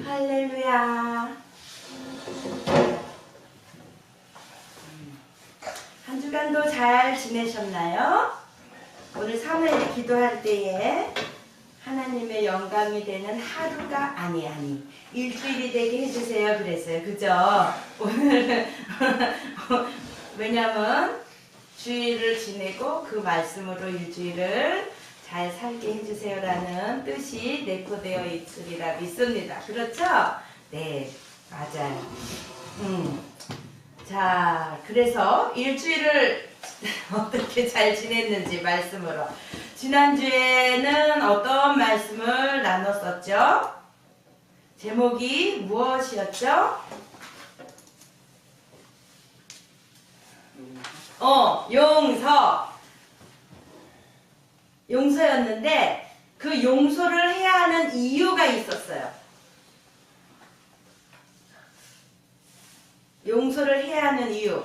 할렐루야. 한 주간도 잘 지내셨나요? 오늘 사무엘이 기도할 때에 하나님의 영광이 되는 하루가 아니 일주일이 되게 해주세요 그랬어요. 그죠? 오늘 왜냐면 주일을 지내고 그 말씀으로 일주일을 잘 살게 해주세요라는 뜻이 내포되어 있으리라 믿습니다. 그렇죠? 네, 맞아요. 자, 그래서 일주일을 어떻게 잘 지냈는지 말씀으로. 지난주에는 어떤 말씀을 나눴었죠? 제목이 무엇이었죠? 용서였는데 그 용서를 해야 하는 이유가 있었어요. 용서를 해야 하는 이유.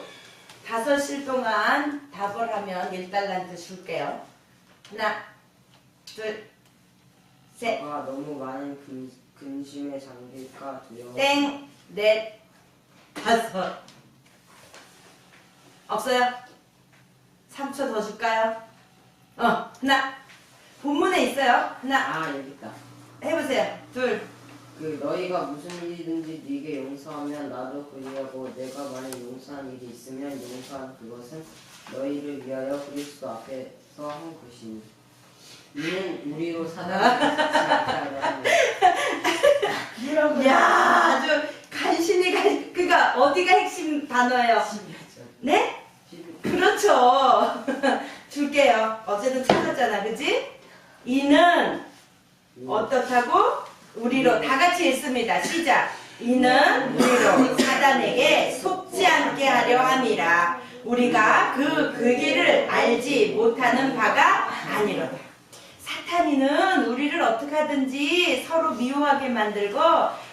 5실 동안 답을 하면 1달란트 줄게요. 하나, 둘, 셋. 너무 많은 근심에 잠길까 두려워. 땡, 넷, 5. 없어요? 3초 더 줄까요? 하나. 본문에 있어요. 하나. 여기 있다. 해보세요. 둘. 너희가 무슨 일이든지 네게 용서하면 나도 그리하고 내가 만약 용서한 일이 있으면 용서한 그것은 너희를 위하여 그리스도 앞에서 한 것이니 이는 우리로 사단을 하는 이야, 아주 간신히 그가 어디가 핵심 단어예요? 네? 그렇죠. 줄게요. 어제도 찾았잖아, 그지? 이는 어떻다고? 우리로 다 같이 읽습니다. 시작. 이는 우리로 사단에게 속지 않게 하려 함이라. 우리가 그 길을 알지 못하는 바가 아니로다. 사탄이는 우리를 어떻게 하든지 서로 미워하게 만들고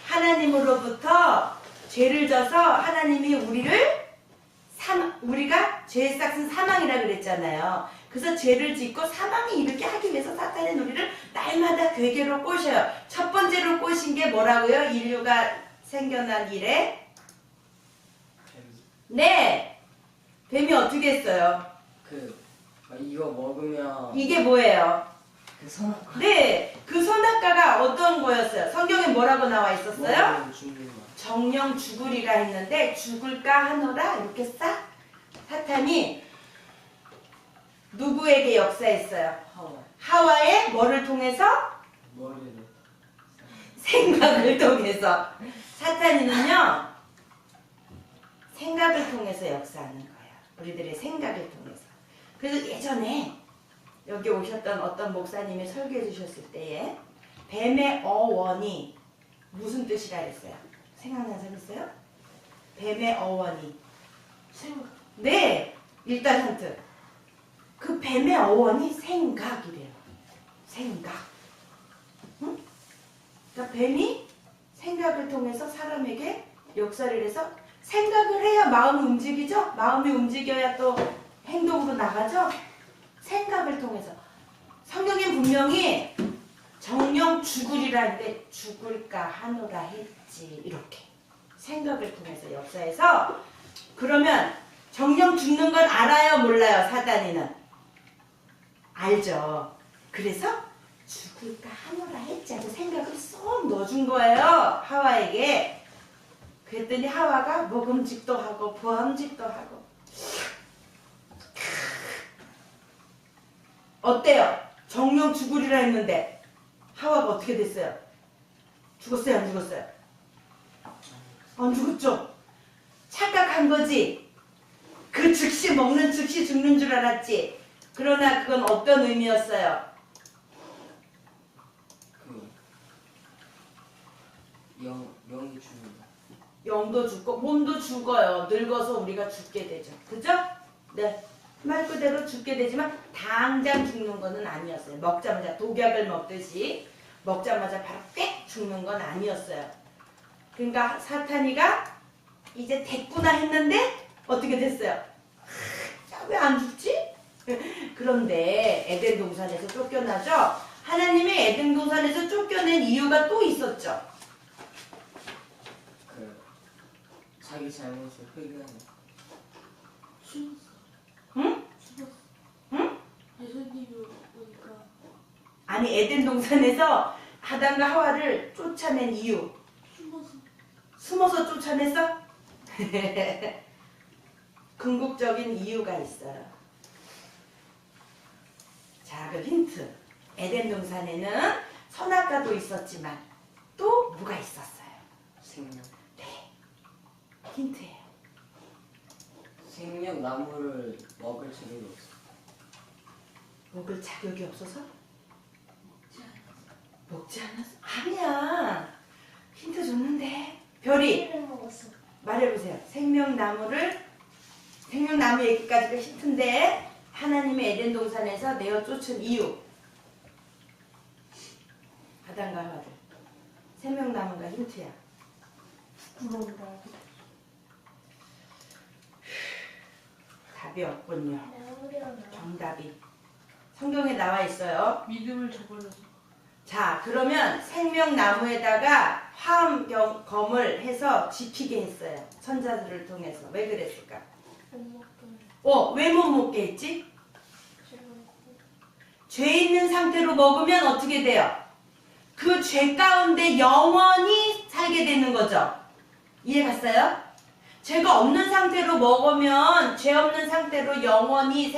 하나님으로부터 죄를 져서 하나님이 우리가 죄의 싹은 사망이라 그랬잖아요. 그래서 죄를 짓고 사망이 이렇게 하기 위해서 사탄은 우리를 날마다 괴계로 꼬셔요. 첫 번째로 꼬신 게 뭐라고요? 인류가 생겨난 이래? 네! 뱀이 어떻게 했어요? 이거 먹으면 이게 뭐예요? 선악과. 네! 그 선악과가 어떤 거였어요? 성경에 뭐라고 나와 있었어요? 정령 죽으리라 했는데 죽을까 하노라 이렇게 싹 사탄이 누구에게 역사했어요? 하와의 뭐를 통해서? 생각을 통해서. 사탄이는요 생각을 통해서 역사하는 거예요. 우리들의 생각을 통해서. 그래서 예전에 여기 오셨던 어떤 목사님이 설교해 주셨을 때에 뱀의 어원이 무슨 뜻이라 했어요? 생각나는 사람 있어요? 뱀의 어원이. 네! 일단 힌트. 그 뱀의 어원이 생각이래요. 생각. 응? 그러니까 뱀이 생각을 통해서 사람에게 역사를 해서 생각을 해야 마음이 움직이죠? 마음이 움직여야 또 행동으로 나가죠? 생각을 통해서. 성경엔 분명히 정령 죽으리라 했는데 죽을까 하노라 했지. 이렇게. 생각을 통해서 역사해서 그러면 정령 죽는 건 알아요? 몰라요? 사단이는? 알죠. 그래서 죽을까 하노라 했지 하고 생각을 쏙 넣어준 거예요. 하와에게. 그랬더니 하와가 먹음직도 하고 보암직도 하고. 어때요? 정령 죽으리라 했는데 하와가 어떻게 됐어요? 죽었어요? 안 죽었어요? 안 죽었죠? 착각한 거지. 그 즉시 먹는 즉시 죽는 줄 알았지. 그러나 그건 어떤 의미였어요? 영이 죽는다. 영도 죽고 몸도 죽어요. 늙어서 우리가 죽게 되죠. 그죠? 네. 말 그대로 죽게 되지만 당장 죽는 거는 아니었어요. 먹자마자 독약을 먹듯이 먹자마자 바로 꽥 죽는 건 아니었어요. 그러니까 사탄이가 이제 됐구나 했는데 어떻게 됐어요? 왜 안 죽지? 그런데 에덴 동산에서 쫓겨나죠? 하나님이 에덴 동산에서 쫓겨낸 이유가 또 있었죠. 자기 잘못을 회개하는. 숨었어. 응? 숨었어. 응? 예수님이 오니까 아니 에덴 동산에서 아담과 하와를 쫓아낸 이유. 숨어서. 숨어서 쫓아냈어? 궁극적인 이유가 있어요. 자, 그 힌트. 에덴 동산에는 선악과도 있었지만 또 뭐가 있었어요? 생명. 네. 힌트예요. 생명 나무를 먹을 자격이 없어. 먹을 자격이 없어서? 먹지 않았어. 먹지 않았어? 아니야. 힌트 줬는데. 별이 피를 먹었어. 말해보세요. 생명나무 얘기까지가 힌트인데 하나님의 에덴 동산에서 내어 쫓은 이유. 아담과 하와를. 생명나무가 힌트야. 부러운다. 답이 없군요. 나오려나. 정답이. 성경에 나와 있어요. 믿음을 저버려서. 자, 그러면 생명나무에다가 화엄검을 해서 지키게 했어요. 선자들을 통해서. 왜 그랬을까? 못 먹게. 왜 못 먹게 했지? 제가 죄 있는 상태로 먹으면 어떻게 돼요? 그 죄 가운데 영원히 살게 되는 거죠. 이해 갔어요? 죄가 없는 상태로 먹으면 죄 없는 상태로 영원히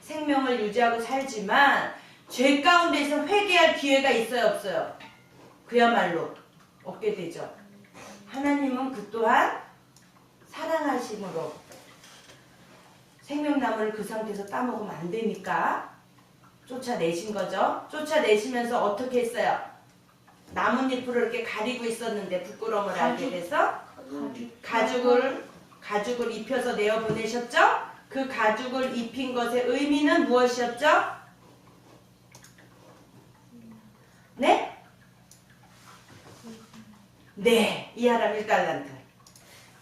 생명을 유지하고 살지만 죄 가운데서 회개할 기회가 있어요, 없어요? 그야말로 없게 되죠. 하나님은 그 또한 사랑하심으로 생명나무를 그 상태에서 따먹으면 안 되니까 쫓아내신 거죠. 쫓아내시면서 어떻게 했어요? 나뭇잎으로 이렇게 가리고 있었는데 부끄러움을 알게 돼서 가죽을 입혀서 내어 보내셨죠? 그 가죽을 입힌 것의 의미는 무엇이었죠? 네? 네, 이하람 1달란트.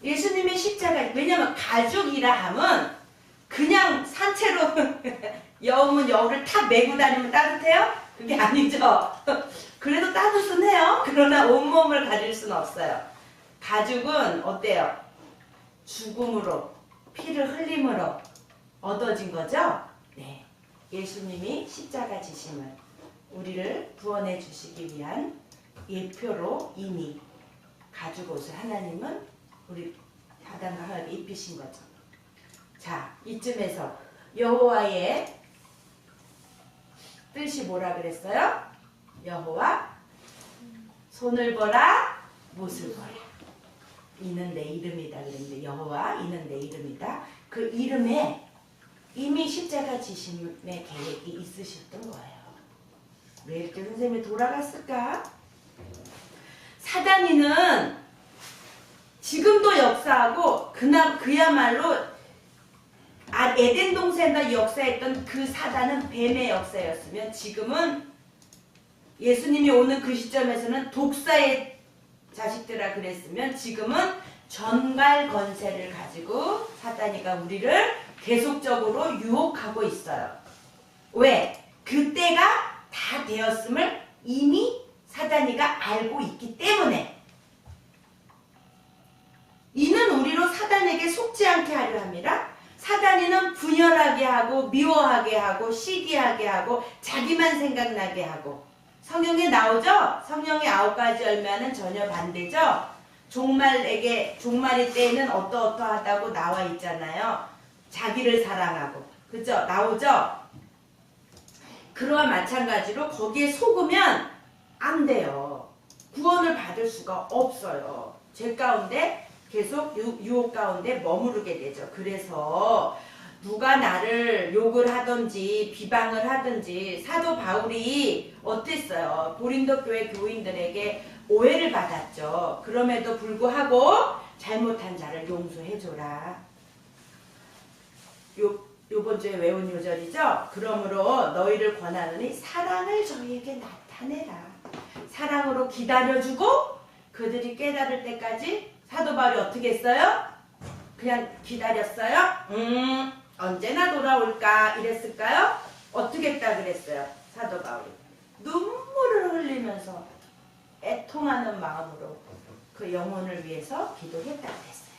예수님의 십자가, 왜냐면 가죽이라 함은 그냥 산채로 여우면 여우를 탁 메고 다니면 따뜻해요? 그게 아니죠. 그래도 따뜻은 해요. 그러나 온몸을 가질 수는 없어요. 가죽은 어때요? 죽음으로, 피를 흘림으로 얻어진 거죠? 네. 예수님이 십자가 지심을 우리를 구원해 주시기 위한 예표로 이미 가죽 옷을 하나님은 우리 아담과 하와에게 입히신 거죠. 자, 이쯤에서 여호와의 뜻이 뭐라 그랬어요? 여호와 손을 보라, 못을 보라. 이는 내 이름이다 그랬는데 여호와 이는 내 이름이다. 그 이름에 이미 십자가 지심의 계획이 있으셨던 거예요. 왜 이렇게 선생님이 돌아갔을까? 사단이는 지금도 역사하고 그야말로 에덴 동산에서 역사했던 그 사단은 뱀의 역사였으면 지금은 예수님이 오는 그 시점에서는 독사의 자식들아 그랬으면 지금은 전갈 권세를 가지고 사단이가 우리를 계속적으로 유혹하고 있어요. 왜? 그때가 다 되었음을 이미 사단이가 알고 있기 때문에 이는 우리로 사단에게 속지 않게 하려 합니다. 사단이는 분열하게 하고 미워하게 하고 시기하게 하고 자기만 생각나게 하고 성경에 나오죠? 성령의 9가지 열매는 전혀 반대죠? 종말이 때에는 어떠어떠하다고 나와 있잖아요. 자기를 사랑하고 그죠? 나오죠? 그와 마찬가지로 거기에 속으면 안 돼요. 구원을 받을 수가 없어요. 죄 가운데 계속 유혹 가운데 머무르게 되죠. 그래서 누가 나를 욕을 하든지 비방을 하든지 사도 바울이 어땠어요? 고린도 교회 교인들에게 오해를 받았죠. 그럼에도 불구하고 잘못한 자를 용서해줘라. 요번 주에 외운 요절이죠. 그러므로 너희를 권하노니 사랑을 저희에게 나타내라. 사랑으로 기다려주고 그들이 깨달을 때까지 사도 바울이 어떻게 했어요? 그냥 기다렸어요? 언제나 돌아올까 이랬을까요? 어떻게 했다 그랬어요? 사도 바울이 눈물을 흘리면서 애통하는 마음으로 그 영혼을 위해서 기도했다 그랬어요.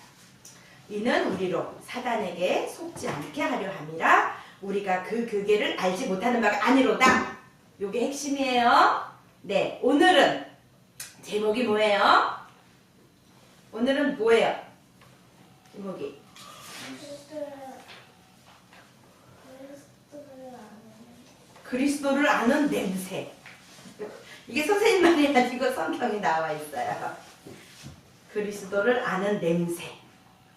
이는 우리로 사단에게 속지 않게 하려 함이라. 우리가 그 교계를 알지 못하는 바가 아니로다. 요게 핵심이에요. 네, 오늘은 제목이 뭐예요? 오늘은 뭐예요? 제목이 그리스도를 아는 냄새. 이게 선생님 말이 아니고 성경에 나와 있어요. 그리스도를 아는 냄새.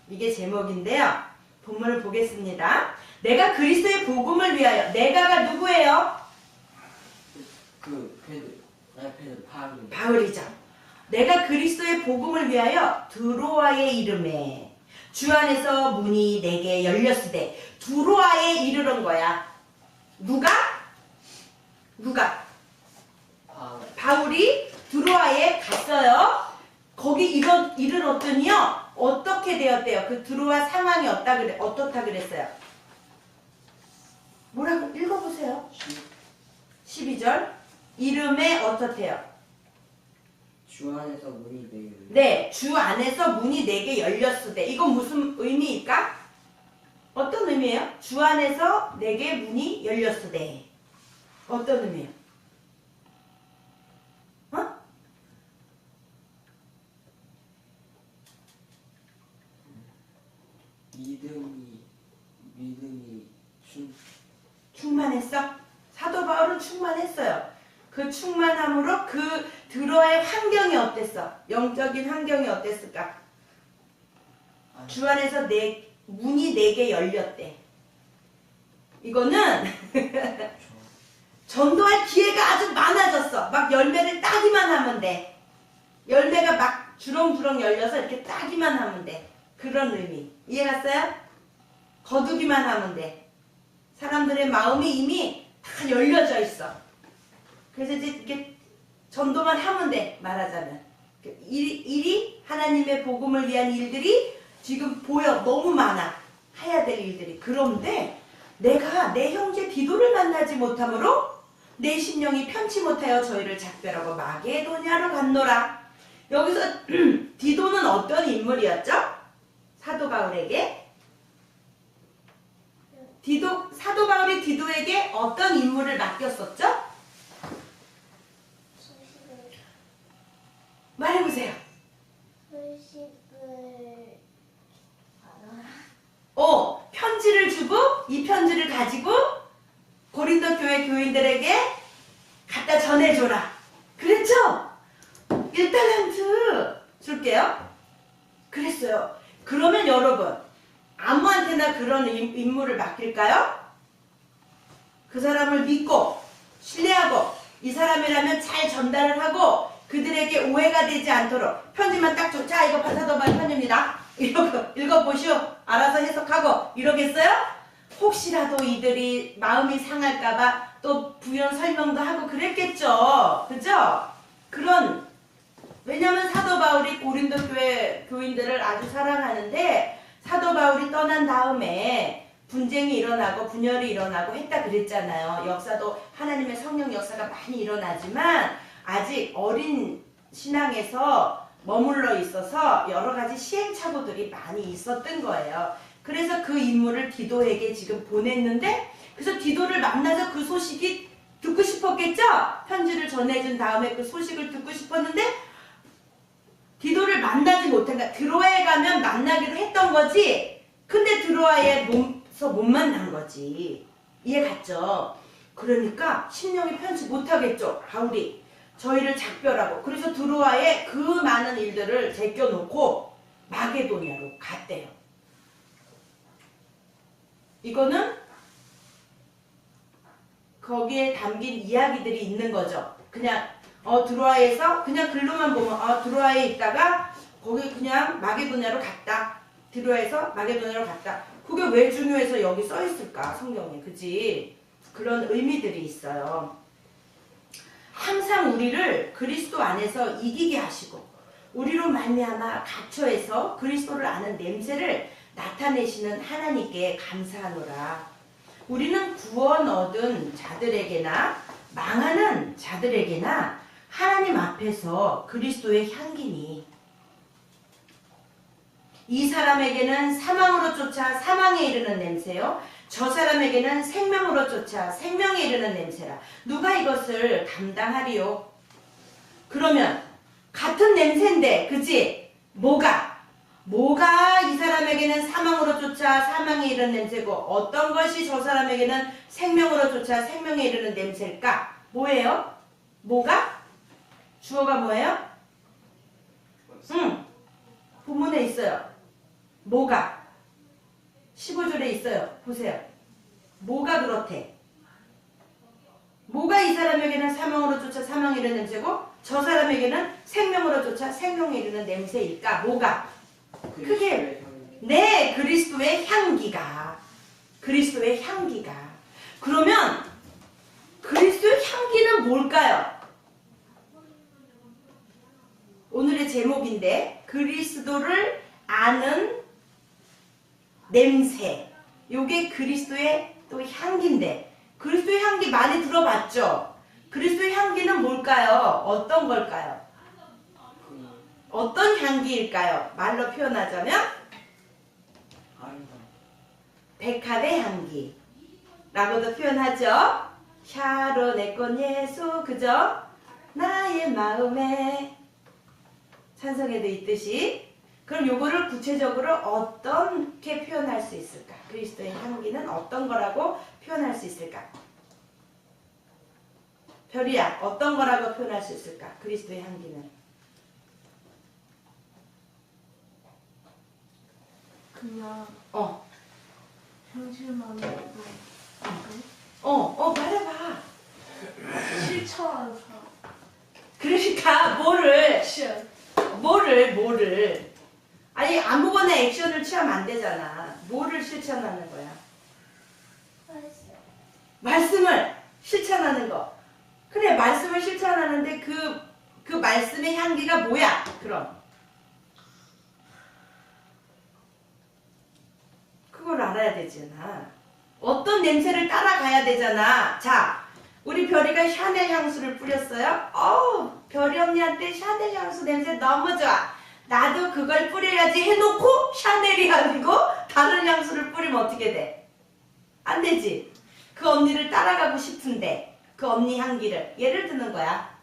이게 제목인데요. 본문을 보겠습니다. 내가 그리스도의 복음을 위하여. 내가가 누구예요? 바울이죠. 내가 그리스도의 복음을 위하여 드로아에 이름에 주 안에서 문이 내게 열렸으되. 드로아에 이르는 거야. 누가? 바울이 드로아에 갔어요. 거기 이르렀더니요. 어떻게 되었대요? 그 드로아 상황이 어떻다 그랬어요? 뭐라고 읽어보세요. 12절. 이름에 어떻대요? 주 안에서 문이 내게 열렸으되. 네, 주 안에서 문이 내게 열렸으되. 이건 무슨 의미일까? 어떤 의미예요? 주 안에서 내게 문이 열렸으되. 어떤 의미예요? 믿음이 충만했어? 사도 바울은 충만했어요. 그 충만함으로 그 드로아의 환경이 어땠어? 영적인 환경이 어땠을까? 주 안에서 문이 내게 열렸대. 이거는 전도할 기회가 아주 많아졌어. 막 열매를 따기만 하면 돼. 열매가 막 주렁주렁 열려서 이렇게 따기만 하면 돼. 그런 의미. 이해갔어요? 거두기만 하면 돼. 사람들의 마음이 이미 다 열려져 있어. 그래서 이제 이렇게 전도만 하면 돼. 말하자면. 일이 하나님의 복음을 위한 일들이 지금 보여. 너무 많아. 해야 될 일들이. 그런데 내가 내 형제 디도를 만나지 못하므로 내 심령이 편치 못하여 저희를 작별하고 마게도냐로 갔노라. 여기서 디도는 어떤 인물이었죠? 사도 바울에게 사도 바울이 디도에게 어떤 임무를 맡겼었죠? 말해보세요. 편지를 주고 이 편지를 가지고 고린도 교회 교인들에게 갖다 전해줘라. 그랬죠? 1달란트 줄게요. 그랬어요. 그러면 여러분 아무한테나 그런 임무를 맡길까요? 그 사람을 믿고 신뢰하고 이 사람이라면 잘 전달을 하고 그들에게 오해가 되지 않도록 편지만 딱 줘. 자, 이거 사도 바울 편지입니다. 이러고 읽어보시오. 알아서 해석하고 이러겠어요? 혹시라도 이들이 마음이 상할까봐 또 부연 설명도 하고 그랬겠죠. 그죠? 왜냐면 사도 바울이 고린도 교회 교인들을 아주 사랑하는데 사도 바울이 떠난 다음에 분쟁이 일어나고 분열이 일어나고 했다 그랬잖아요. 역사도 하나님의 성령 역사가 많이 일어나지만 아직 어린 신앙에서 머물러 있어서 여러 가지 시행착오들이 많이 있었던 거예요. 그래서 그 임무를 디도에게 지금 보냈는데 그래서 디도를 만나서 그 소식이 듣고 싶었겠죠? 편지를 전해준 다음에 그 소식을 듣고 싶었는데 디도를 만나지 못한다. 드로아에 가면 만나기로 했던 거지. 근데 드로아에서 못 만난 거지. 이해 갔죠? 그러니까 심령이 편치 못하겠죠. 바울이 저희를 작별하고 그래서 드로아에 그 많은 일들을 제껴놓고 마게도냐로 갔대요. 이거는 거기에 담긴 이야기들이 있는 거죠. 그냥 드로아에서 그냥 글로만 보면 드로아에 있다가 거기 그냥 마게도냐로 갔다. 드로아에서 마게도냐로 갔다. 그게 왜 중요해서 여기 써 있을까 성경에. 그지? 그런 의미들이 있어요. 항상 우리를 그리스도 안에서 이기게 하시고 우리로 말미암아 갇혀에서 그리스도를 아는 냄새를 나타내시는 하나님께 감사하노라. 우리는 구원 얻은 자들에게나 망하는 자들에게나 하나님 앞에서 그리스도의 향기니 이 사람에게는 사망으로 쫓아 사망에 이르는 냄새요. 저 사람에게는 생명으로 쫓아 생명에 이르는 냄새라. 누가 이것을 감당하리요? 그러면 같은 냄새인데, 그치? 뭐가 이 사람에게는 사망으로 쫓아 사망에 이르는 냄새고 어떤 것이 저 사람에게는 생명으로 쫓아 생명에 이르는 냄새일까? 뭐예요? 뭐가? 주어가 뭐예요? 본문에 있어요. 뭐가? 15절에 있어요. 보세요. 뭐가 그렇대? 뭐가 이 사람에게는 사망으로 쫓아 사망에 이르는 냄새고 저 사람에게는 생명으로 쫓아 생명에 이르는 냄새일까? 뭐가? 크게 네, 그리스도의 향기가. 그리스도의 향기가. 그러면 그리스도의 향기는 뭘까요? 오늘의 제목인데 그리스도를 아는 냄새. 요게 그리스도의 또 향기인데 그리스도의 향기 많이 들어봤죠? 그리스도의 향기는 뭘까요? 어떤 걸까요? 어떤 향기일까요? 말로 표현하자면 백합의 향기라고도 표현하죠. 샤론의 예수 그죠? 나의 마음에 찬송에도 있듯이. 그럼 요거를 구체적으로 어떻게 표현할 수 있을까? 그리스도의 향기는 어떤 거라고 표현할 수 있을까? 별이야, 어떤 거라고 표현할 수 있을까? 그리스도의 향기는. 그냥 현실만 말해봐. 실천하는 사람. 그러니까 뭐를 아니 아무거나 액션을 취하면 안 되잖아. 뭐를 실천하는 거야? 말씀을 실천하는 거. 그래, 말씀을 실천하는데 그 말씀의 향기가 뭐야? 그럼 그걸 알아야 되잖아. 어떤 냄새를 따라가야 되잖아. 자, 우리 별이가 샤넬 향수를 뿌렸어요. 별이 언니한테 샤넬 향수 냄새 너무 좋아. 나도 그걸 뿌려야지 해놓고 샤넬이 아니고 다른 향수를 뿌리면 어떻게 돼? 안 되지. 그 언니를 따라가고 싶은데 그 언니 향기를 예를 드는 거야.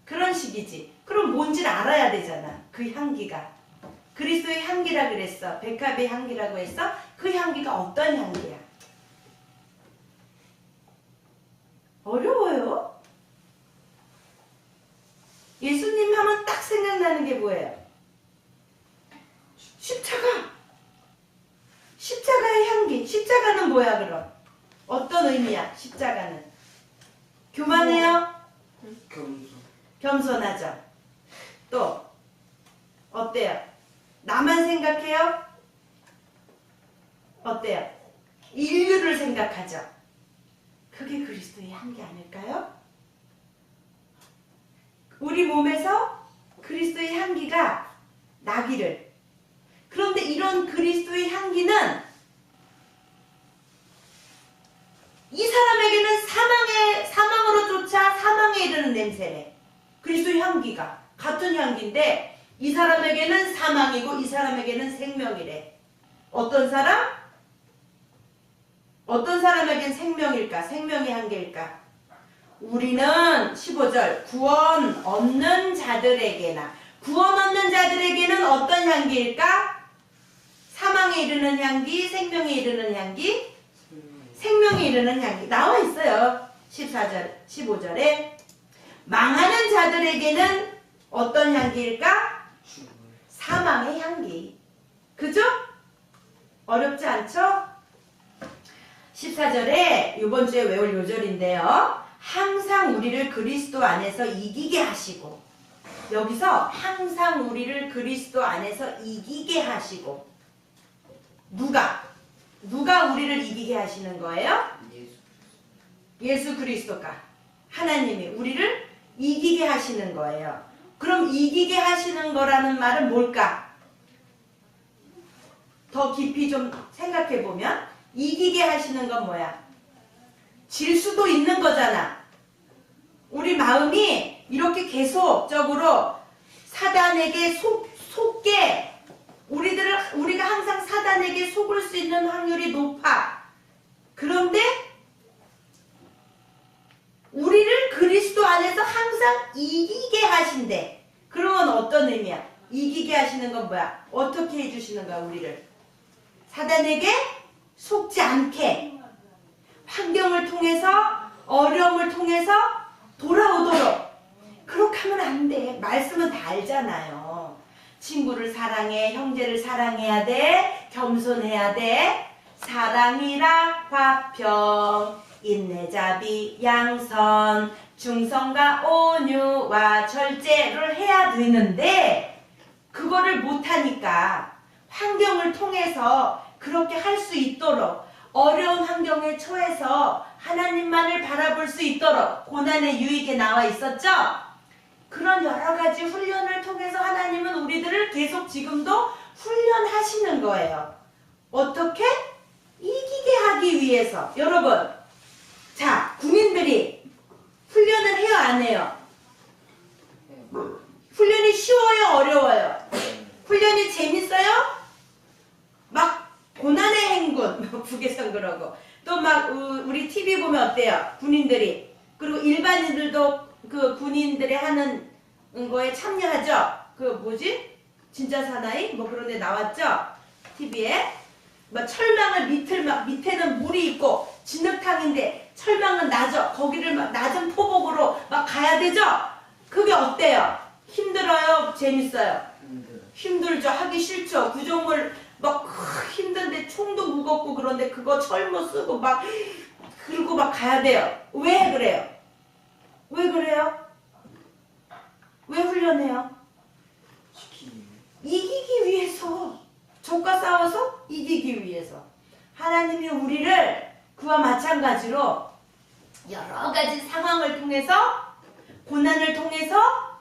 그런 식이지. 그럼 뭔지를 알아야 되잖아. 그 향기가. 그리스도의 향기라 그랬어. 백합의 향기라고 했어. 그 향기가 어떤 향기야? 어려워요? 예수님 하면 딱 생각나는 게 뭐예요? 십자가. 십자가의 향기. 십자가는 뭐야 그럼? 어떤 의미야? 십자가는. 교만해요? 겸손하죠. 또 어때요? 나만 생각해요? 어때요? 인류를 생각하죠. 그게 그리스도의 향기 아닐까요? 우리 몸에서 그리스도의 향기가 나기를. 그런데 이런 그리스도의 향기는 이 사람에게는 사망으로 쫓아 사망에 이르는 냄새래. 그리스도의 향기가 같은 향기인데 이 사람에게는 사망이고 이 사람에게는 생명이래. 어떤 사람? 어떤 사람에겐 생명일까? 생명의 향기일까? 우리는 15절 구원 얻는 자들에게나. 구원 얻는 자들에게는 어떤 향기일까? 사망에 이르는 향기, 생명에 이르는 향기, 생명에 이르는 향기. 나와 있어요. 14절, 15절에 망하는 자들에게는 어떤 향기일까? 사망의 향기. 그죠? 어렵지 않죠? 14절에 이번 주에 외울 요절인데요. 항상 우리를 그리스도 안에서 이기게 하시고. 여기서 항상 우리를 그리스도 안에서 이기게 하시고. 누가 우리를 이기게 하시는 거예요? 예수 그리스도가. 하나님이 우리를 이기게 하시는 거예요. 그럼 이기게 하시는 거라는 말은 뭘까? 더 깊이 좀 생각해 보면 이기게 하시는 건 뭐야? 질 수도 있는 거잖아. 우리 마음이 이렇게 계속적으로 사단에게 속게 우리가 항상 사단에게 속을 수 있는 확률이 높아. 그런데 우리를 그리스도 안에서 항상 이기게 하신대. 그러면 어떤 의미야? 이기게 하시는 건 뭐야? 어떻게 해주시는 거야, 우리를? 사단에게 속지 않게 환경을 통해서, 어려움을 통해서 돌아오도록. 그렇게 하면 안 돼. 말씀은 다 알잖아요. 친구를 사랑해, 형제를 사랑해야 돼, 겸손해야 돼. 사랑이라 화평, 인내자비, 양선, 중성과 온유와 절제를 해야 되는데 그거를 못하니까 환경을 통해서 그렇게 할 수 있도록, 어려운 환경에 처해서 하나님만을 바라볼 수 있도록 고난의 유익에 나와 있었죠? 그런 여러 가지 훈련을 통해서 하나님은 우리들을 계속 지금도 훈련하시는 거예요. 어떻게? 이기게 하기 위해서. 여러분, 자, 군인들이 훈련을 해요, 안 해요? 훈련이 쉬워요, 어려워요? 훈련이 재밌어요? 막 고난의 행군, 북에선 그러고 또 막 우리 TV 보면 어때요? 군인들이. 그리고 일반인들도 그 군인들이 하는 거에 참여하죠? 그 뭐지? 진짜 사나이? 뭐 그런 데 나왔죠? TV에. 막 철망을 밑에는 물이 있고 진흙탕인데 철망은 낮아. 거기를 막 낮은 포복으로 막 가야 되죠? 그게 어때요? 힘들어요? 재밌어요? 힘들죠. 하기 싫죠. 구조물 막 힘든데 총도 무겁고 그런데 그거 철모 쓰고 막 그러고 막 가야 돼요. 왜 그래요? 왜 그래요? 왜 훈련해요? 이기기 위해서. 적과 싸워서 이기기 위해서. 하나님이 우리를 그와 마찬가지로 여러 가지 상황을 통해서, 고난을 통해서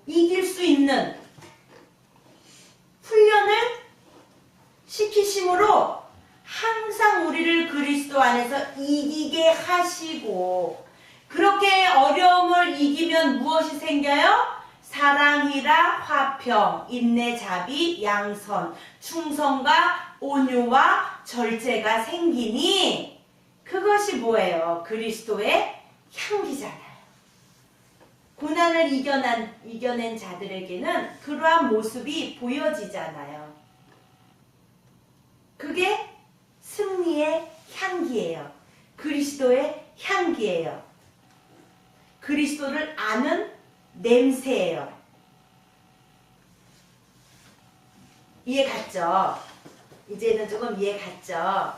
이길 수 있는 훈련을 시키심으로 항상 우리를 그리스도 안에서 이기게 하시고, 그렇게 어려움을 이기면 무엇이 생겨요? 사랑이라 화평, 인내자비, 양선, 충성과 온유와 절제가 생기니 그것이 뭐예요? 그리스도의 향기잖아요. 고난을 이겨낸 자들에게는 그러한 모습이 보여지잖아요. 그게 승리의 향기예요. 그리스도의 향기예요. 그리스도를 아는 냄새예요. 이해 갔죠? 이제는 조금 이해 갔죠?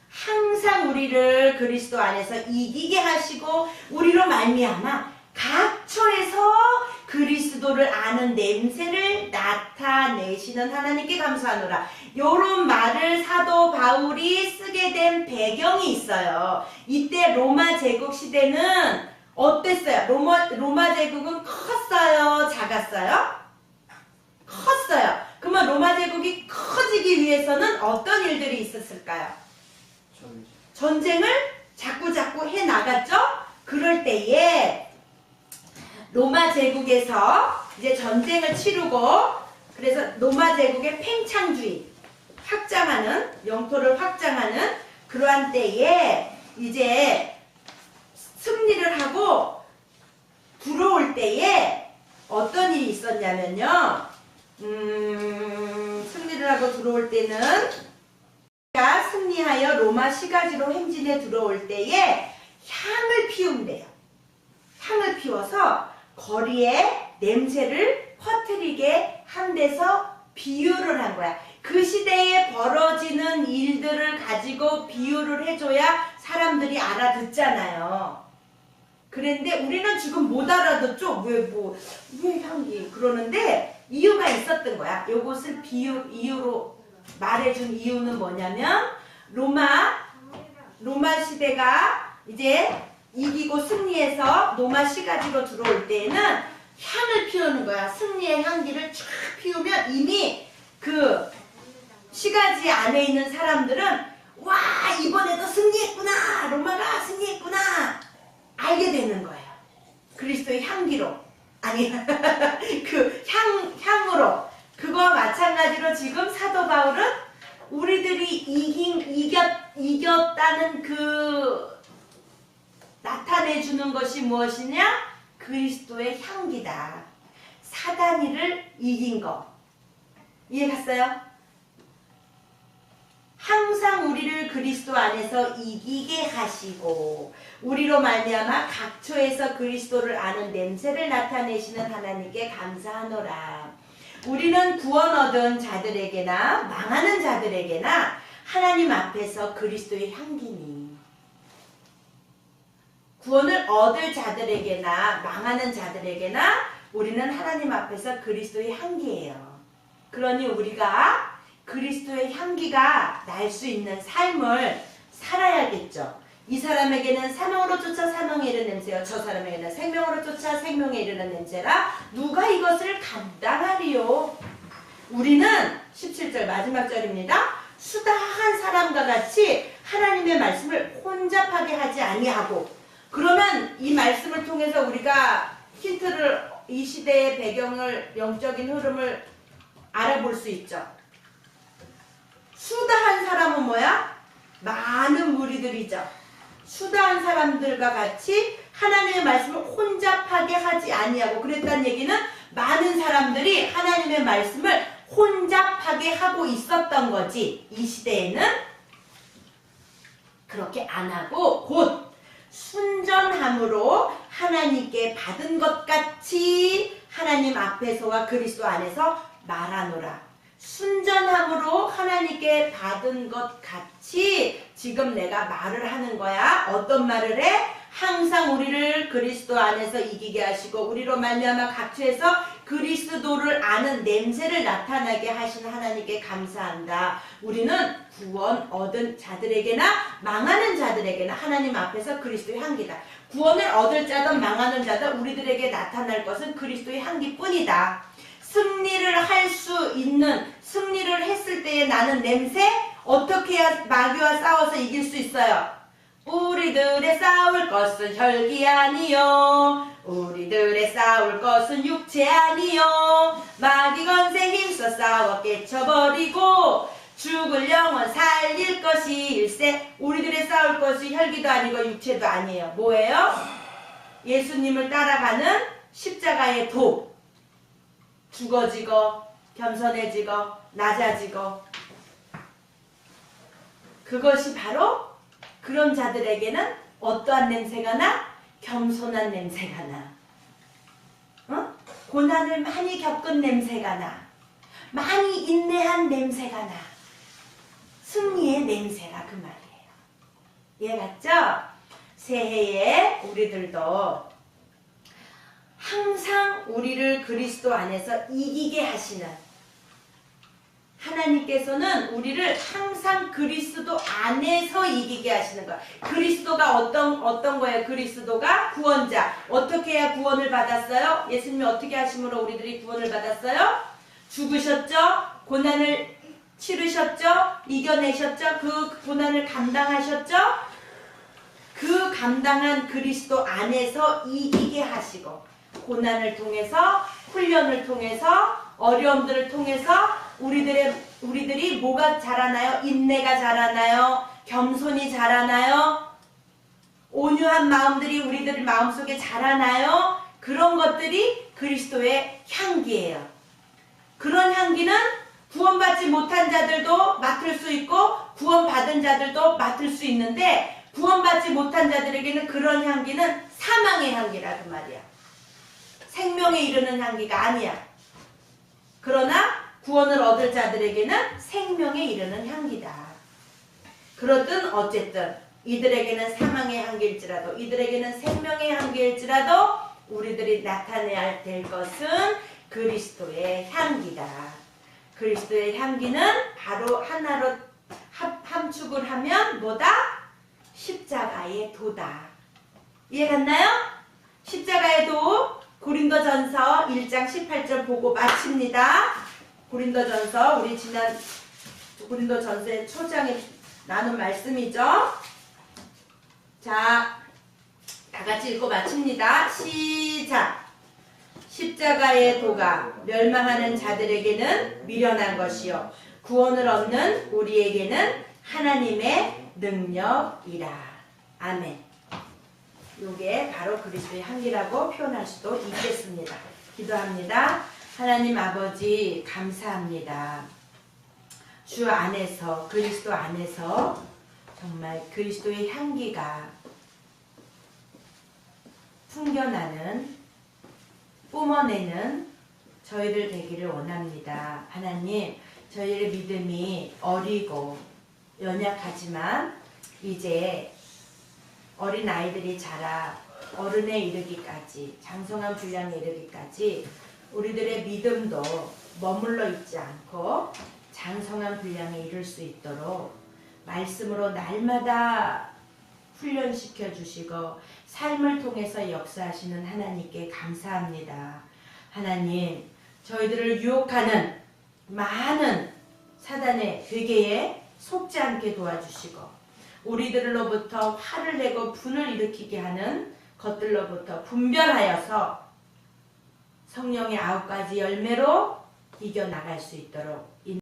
항상 우리를 그리스도 안에서 이기게 하시고 우리로 말미암아 각처에서 그리스도를 아는 냄새를 나타내시는 하나님께 감사하노라. 요런 말을 사도 바울이 쓰게 된 배경이 있어요. 이때 로마 제국 시대는 어땠어요? 로마 제국은 컸어요? 작았어요? 컸어요. 그러면 로마 제국이 커지기 위해서는 어떤 일들이 있었을까요? 전쟁을 자꾸 해나갔죠? 그럴 때에 로마 제국에서 이제 전쟁을 치르고, 그래서 로마 제국의 팽창주의 확장하는, 영토를 확장하는 그러한 때에 이제 승리를 하고 들어올 때에 어떤 일이 있었냐면요. 승리를 하고 들어올 때는 승리하여 로마 시가지로 행진에 들어올 때에 향을 피운대요. 향을 피워서 거리에 냄새를 퍼뜨리게 한 데서 비유를 한 거야. 그 시대에 벌어지는 일들을 가지고 비유를 해줘야 사람들이 알아듣잖아요. 그런데 우리는 지금 못 알아듣죠? 왜 향기? 그러는데 이유가 있었던 거야. 요것을 이유로 말해준 이유는 뭐냐면, 로마 시대가 이제 이기고 승리해서 로마 시가지로 들어올 때에는 향을 피우는 거야. 승리의 향기를 쫙 피우면 이미 그 시가지 안에 있는 사람들은 와, 이번에도 승리했구나, 로마가 승리했구나 알게 되는 거예요. 그리스도의 향기로, 아니 그 향으로 그거와 마찬가지로 지금 사도 바울은 우리들이 이겼다는 그 나타내주는 것이 무엇이냐? 그리스도의 향기다. 사단이를 이긴 거. 이해 갔어요? 항상 우리를 그리스도 안에서 이기게 하시고 우리로 말미암아 각처에서 그리스도를 아는 냄새를 나타내시는 하나님께 감사하노라. 우리는 구원 얻은 자들에게나 망하는 자들에게나 하나님 앞에서 그리스도의 향기니, 구원을 얻을 자들에게나 망하는 자들에게나 우리는 하나님 앞에서 그리스도의 향기예요. 그러니 우리가 그리스도의 향기가 날 수 있는 삶을 살아야겠죠. 이 사람에게는 사망으로 쫓아 사망에 이르는 냄새요, 저 사람에게는 생명으로 쫓아 생명에 이르는 냄새라 누가 이것을 감당하리요? 우리는 17절 마지막 절입니다. 수다한 사람과 같이 하나님의 말씀을 혼잡하게 하지 아니하고. 그러면 이 말씀을 통해서 우리가 힌트를, 이 시대의 배경을, 영적인 흐름을 알아볼 수 있죠. 수다한 사람은 뭐야? 많은 무리들이죠. 수다한 사람들과 같이 하나님의 말씀을 혼잡하게 하지 아니하고. 그랬다는 얘기는 많은 사람들이 하나님의 말씀을 혼잡하게 하고 있었던 거지. 이 시대에는 그렇게 안 하고 곧 순전함으로 하나님께 받은 것 같이 하나님 앞에서와 그리스도 안에서 말하노라. 순전함으로 하나님께 받은 것 같이 지금 내가 말을 하는 거야. 어떤 말을 해? 항상 우리를 그리스도 안에서 이기게 하시고 우리로 말미암아 각처에서 그리스도를 아는 냄새를 나타나게 하시는 하나님께 감사한다. 우리는 구원 얻은 자들에게나 망하는 자들에게나 하나님 앞에서 그리스도의 향기다. 구원을 얻을 자든 망하는 자든 우리들에게 나타날 것은 그리스도의 향기뿐이다. 승리를 할 수 있는, 승리를 했을 때에 나는 냄새, 어떻게 해야 마귀와 싸워서 이길 수 있어요? 우리들의 싸울 것은 혈기 아니요, 우리들의 싸울 것은 육체 아니요, 마귀 건세 힘써 싸워 깨쳐버리고 죽을 영혼 살릴 것이 일세. 우리들의 싸울 것이 혈기도 아니고 육체도 아니에요. 뭐예요? 예수님을 따라가는 십자가의 도. 죽어지고 겸손해지고 낮아지고. 그것이 바로 그런 자들에게는 어떠한 냄새가 나? 겸손한 냄새가 나. 고난을 많이 겪은 냄새가 나. 많이 인내한 냄새가 나. 승리의 냄새가 그 말이에요. 이해갔죠? 새해에 우리들도 항상 우리를 그리스도 안에서 이기게 하시는 하나님께서는 우리를 항상 그리스도 안에서 이기게 하시는 거야. 그리스도가 어떤 거예요? 그리스도가 구원자. 어떻게 해야 구원을 받았어요? 예수님이 어떻게 하심으로 우리들이 구원을 받았어요? 죽으셨죠? 고난을 치르셨죠? 이겨내셨죠? 그 고난을 감당하셨죠? 그 감당한 그리스도 안에서 이기게 하시고 고난을 통해서, 훈련을 통해서, 어려움들을 통해서 우리들이 뭐가 자라나요? 인내가 자라나요? 겸손이 자라나요? 온유한 마음들이 우리들 마음속에 자라나요? 그런 것들이 그리스도의 향기예요. 그런 향기는 구원받지 못한 자들도 맡을 수 있고 구원받은 자들도 맡을 수 있는데, 구원받지 못한 자들에게는 그런 향기는 사망의 향기라 그 말이야. 생명에 이르는 향기가 아니야. 그러나 구원을 얻을 자들에게는 생명에 이르는 향기다. 그렇든 어쨌든 이들에게는 사망의 향기일지라도 이들에게는 생명의 향기일지라도 우리들이 나타내야 될 것은 그리스도의 향기다. 그리스도의 향기는 바로 하나로 함축을 하면 뭐다? 십자가의 도다. 이해갔나요? 십자가의 도. 고린도전서 1장 18절 보고 마칩니다. 고린도전서, 우리 지난 고린도전서의 초장에 나눈 말씀이죠. 자, 다 같이 읽고 마칩니다. 시작. 십자가의 도가 멸망하는 자들에게는 미련한 것이요 구원을 얻는 우리에게는 하나님의 능력이라. 아멘. 요게 바로 그리스도의 향기라고 표현할 수도 있겠습니다. 기도합니다. 하나님 아버지 감사합니다. 주 안에서 그리스도 안에서 정말 그리스도의 향기가 풍겨나는 뿜어내는 저희들 되기를 원합니다. 하나님 저희의 믿음이 어리고 연약하지만 이제 어린 아이들이 자라 어른에 이르기까지 장성한 분량에 이르기까지 우리들의 믿음도 머물러 있지 않고 장성한 분량에 이를 수 있도록 말씀으로 날마다 훈련시켜 주시고 삶을 통해서 역사하시는 하나님께 감사합니다. 하나님 저희들을 유혹하는 많은 사단의 괴계에 속지 않게 도와주시고 우리들로부터 화를 내고 분을 일으키게 하는 것들로부터 분별하여서 성령의 9가지 열매로 이겨나갈 수 있도록